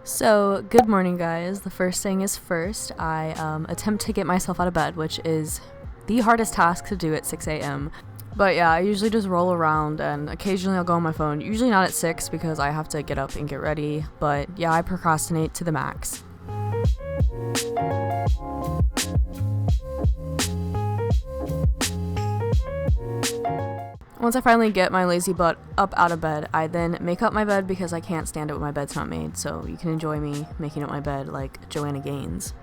So, good morning, guys. The first thing is first, I attempt to get myself out of bed, which is the hardest task to do at 6 a.m. But yeah, I usually just roll around and occasionally I'll go on my phone. Usually not at 6 because I have to get up and get ready. But yeah, I procrastinate to the max. Once I finally get my lazy butt up out of bed, I then make up my bed because I can't stand it when my bed's not made, so you can enjoy me making up my bed like Joanna Gaines.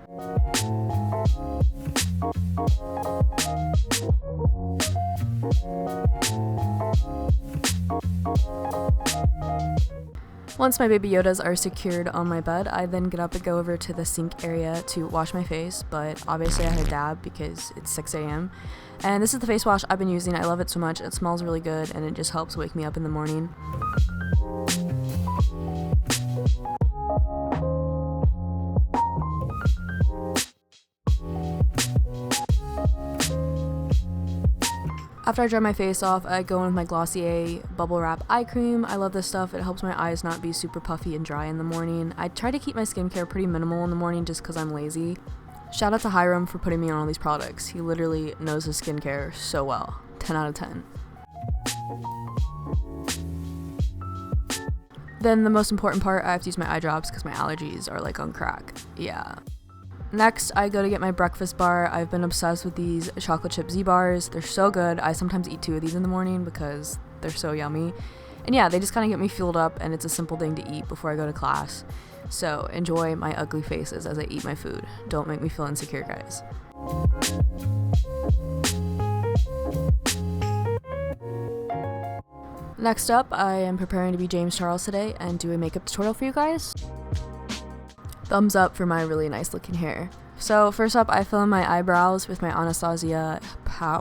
Once my baby Yodas are secured on my bed, I then get up and go over to the sink area to wash my face, but obviously I had a dab because it's 6 a.m. And this is the face wash I've been using. I love it so much. It smells really good and it just helps wake me up in the morning. After I dry my face off, I go in with my Dossier bubble wrap eye cream. I love this stuff. It helps my eyes not be super puffy and dry in the morning. I try to keep my skincare pretty minimal in the morning just because I'm lazy. Shout out to Hiram for putting me on all these products. He literally knows his skincare so well. 10 out of 10. Then the most important part, I have to use my eye drops because my allergies are like on crack. Yeah. Next, I go to get my breakfast bar. I've been obsessed with these chocolate chip Z-bars. They're so good. I sometimes eat 2 of these in the morning because they're so yummy. And yeah, they just kind of get me fueled up and it's a simple thing to eat before I go to class. So enjoy my ugly faces as I eat my food. Don't make me feel insecure, guys. Next up, I am preparing to be James Charles today and do a makeup tutorial for you guys. Thumbs up for my really nice looking hair. So first up, I fill in my eyebrows with my Anastasia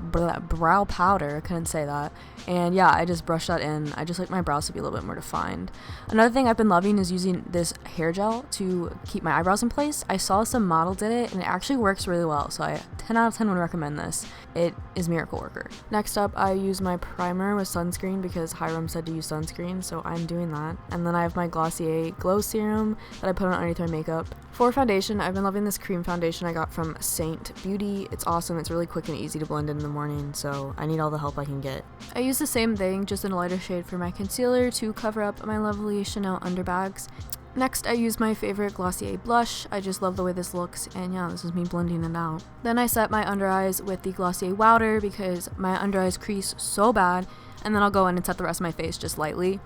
brow powder. I couldn't say that. And yeah, I just brush that in. I just like my brows to be a little bit more defined. Another thing I've been loving is using this hair gel to keep my eyebrows in place. I saw some model did it and it actually works really well. So I 10 out of 10 would recommend this. It is miracle worker. Next up, I use my primer with sunscreen because Hiram said to use sunscreen, so I'm doing that. And then I have my Dossier glow serum that I put on underneath my makeup. For foundation, I've been loving this cream foundation I got from Saint Beauty. It's awesome. It's really quick and easy to blend in the morning, so I need all the help I can get. I use the same thing, just in a lighter shade for my concealer to cover up my lovely Chanel underbags. Next, I use my favorite Dossier blush. I just love the way this looks, and yeah, this is me blending it out. Then I set my under eyes with the Dossier Wowder because my under eyes crease so bad, and then I'll go in and set the rest of my face just lightly.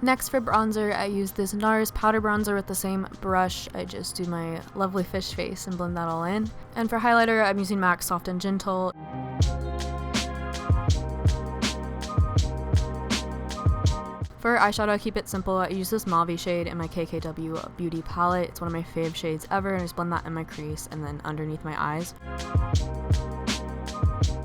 Next, for bronzer, I use this NARS powder bronzer with the same brush. I just do my lovely fish face and blend that all in. And for highlighter, I'm using MAC Soft and Gentle. For eyeshadow, I keep it simple. I use this mauve shade in my KKW Beauty palette. It's one of my fave shades ever, and I just blend that in my crease and then underneath my eyes.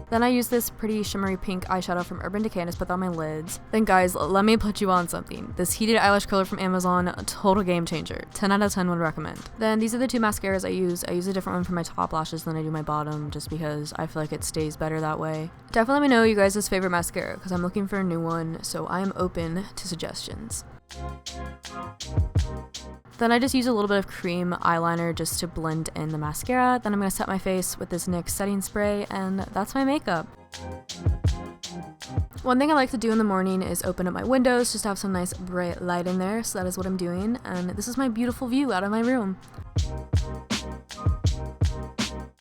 Then I use this pretty shimmery pink eyeshadow from Urban Decay and just put that on my lids. Then guys, let me put you on something. This heated eyelash curler from Amazon, a total game changer. 10 out of 10 would recommend. Then these are the 2 mascaras I use. I use a different one for my top lashes than I do my bottom just because I feel like it stays better that way. Definitely let me know you guys' favorite mascara because I'm looking for a new one, so I am open to suggestions. Then I just use a little bit of cream eyeliner just to blend in the mascara. Then I'm going to set my face with this NYX setting spray, and that's my makeup. One thing I like to do in the morning is open up my windows just to have some nice bright light in there, so that is what I'm doing, and this is my beautiful view out of my room.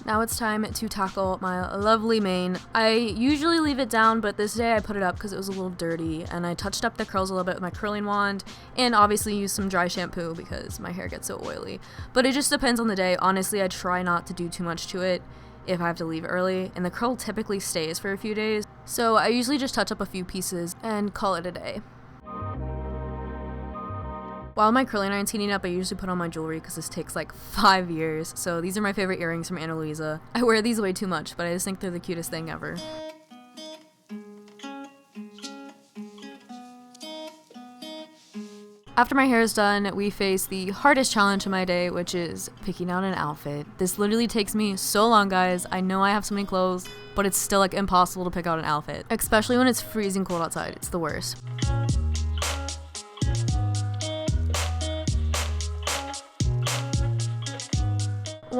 Now it's time to tackle my lovely mane. I usually leave it down, but this day I put it up because it was a little dirty, and I touched up the curls a little bit with my curling wand, and obviously used some dry shampoo because my hair gets so oily. But it just depends on the day. Honestly, I try not to do too much to it if I have to leave early, and the curl typically stays for a few days, so I usually just touch up a few pieces and call it a day. While my curling iron's heating up, I usually put on my jewelry because this takes like 5 years. So these are my favorite earrings from Ana Luisa. I wear these way too much, but I just think they're the cutest thing ever. After my hair is done, we face the hardest challenge of my day, which is picking out an outfit. This literally takes me so long, guys. I know I have so many clothes, but it's still like impossible to pick out an outfit, especially when it's freezing cold outside. It's the worst.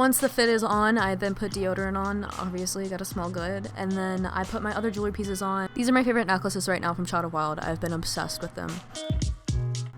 once the fit is on, I then put deodorant on. Obviously, gotta smell good. And then I put my other jewelry pieces on. These are my favorite necklaces right now from Shadow Wild. I've been obsessed with them.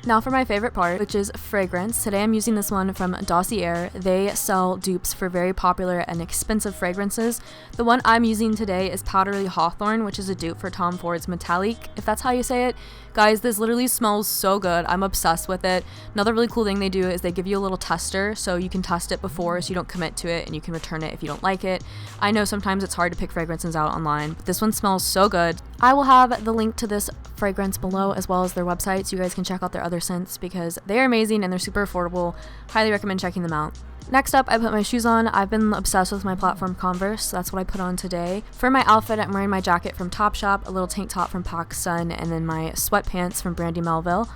Now for my favorite part, which is fragrance. Today I'm using this one from Dossier. They sell dupes for very popular and expensive fragrances. The one I'm using today is Powdery Hawthorn, which is a dupe for Tom Ford's Metallique, if that's how you say it. Guys, this literally smells so good. I'm obsessed with it. Another really cool thing they do is they give you a little tester so you can test it before so you don't commit to it and you can return it if you don't like it. I know sometimes it's hard to pick fragrances out online, but this one smells so good. I will have the link to this fragrance below as well as their website so you guys can check out their other scents because they are amazing and they're super affordable. Highly recommend checking them out. Next up, I put my shoes on. I've been obsessed with my platform Converse, so that's what I put on today. For my outfit, I'm wearing my jacket from Topshop, a little tank top from PacSun, and then my sweatpants from Brandy Melville.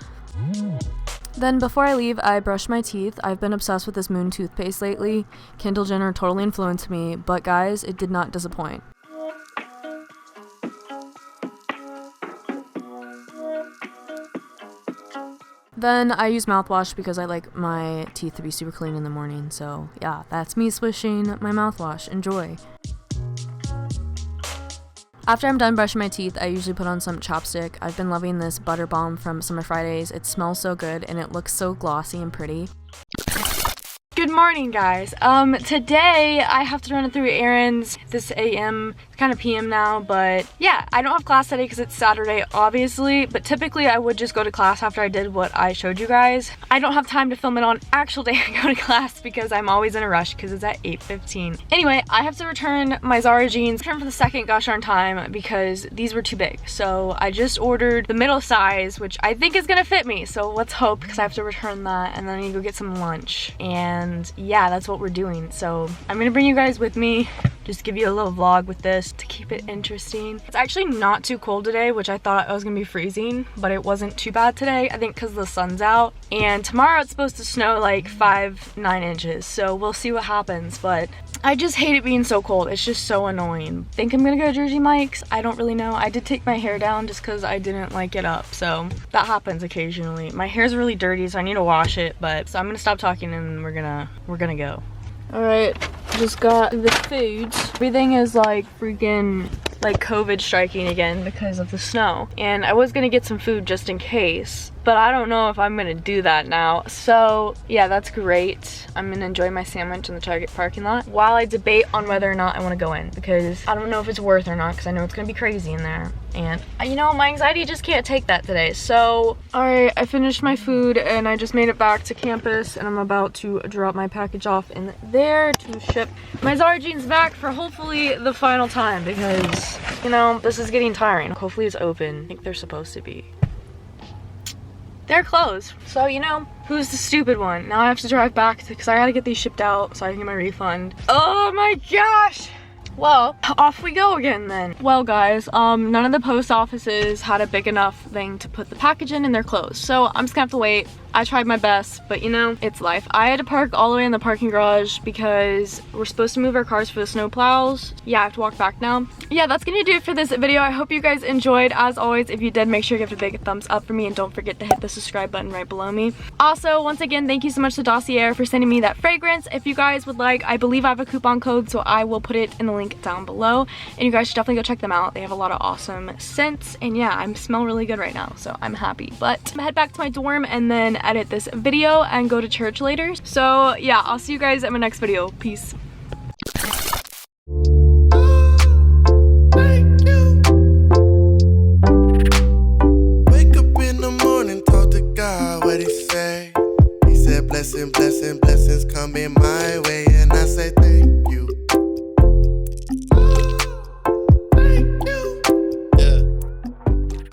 Then before I leave, I brush my teeth. I've been obsessed with this Moon toothpaste lately. Kendall Jenner totally influenced me, but guys, it did not disappoint. Then I use mouthwash because I like my teeth to be super clean in the morning. So yeah, that's me swishing my mouthwash. Enjoy. After I'm done brushing my teeth, I usually put on some chapstick. I've been loving this Butter Balm from Summer Fridays. It smells so good and it looks so glossy and pretty. Good morning, guys. Today I have to run through errands this AM. It's kind of PM now, but yeah, I don't have class today because it's Saturday, obviously, but typically I would just go to class after I did what I showed you guys. I don't have time to film it on actual day I go to class because I'm always in a rush because it's at 8:15. Anyway, I have to return my Zara jeans, return for the second gosh darn time because these were too big. So I just ordered the middle size, which I think is gonna fit me. So let's hope because I have to return that and then I need to go get some lunch. And yeah, that's what we're doing. So I'm gonna bring you guys with me, just give you a little vlog with this to keep it interesting. It's actually not too cold today, which I thought I was gonna be freezing, but it wasn't too bad today, I think because the sun's out. And tomorrow it's supposed to snow like 9 inches, so we'll see what happens, but I just hate it being so cold. It's just so annoying. Think I'm gonna go to Jersey Mike's? I don't really know. I did take my hair down just because I didn't like it up, so that happens occasionally. My hair's really dirty, so I need to wash it, but so I'm gonna stop talking and we're gonna go. All right, just got the foods. Everything is like freaking like COVID striking again because of the snow. And I was gonna get some food just in case, but I don't know if I'm gonna do that now. So yeah, that's great. I'm gonna enjoy my sandwich in the Target parking lot while I debate on whether or not I wanna go in because I don't know if it's worth or not because I know it's gonna be crazy in there. And you know, my anxiety just can't take that today. So, all right, I finished my food and I just made it back to campus and I'm about to drop my package off in there to ship my Zara jeans back for hopefully the final time because, you know, this is getting tiring. Hopefully it's open. I think they're supposed to be. They're closed. So, you know, who's the stupid one? Now I have to drive back because I gotta get these shipped out so I can get my refund. Oh my gosh! Well, off we go again then. Well guys, none of the post offices had a big enough thing to put the package in and they're closed. So I'm just gonna have to wait. I tried my best, but you know, it's life. I had to park all the way in the parking garage because we're supposed to move our cars for the snow plows. Yeah, I have to walk back now. Yeah, that's gonna do it for this video. I hope you guys enjoyed. As always, if you did, make sure you give it a big thumbs up for me and don't forget to hit the subscribe button right below me. Also, once again, thank you so much to Dossier for sending me that fragrance. If you guys would like, I believe I have a coupon code, so I will put it in the link down below. And you guys should definitely go check them out. They have a lot of awesome scents. And yeah, I smell really good right now, so I'm happy. But I'm gonna head back to my dorm and then edit this video and go to church later. So yeah, I'll see you guys in my next video. Peace. Wake up in the morning, talk to God, what he say? He said blessings coming my way.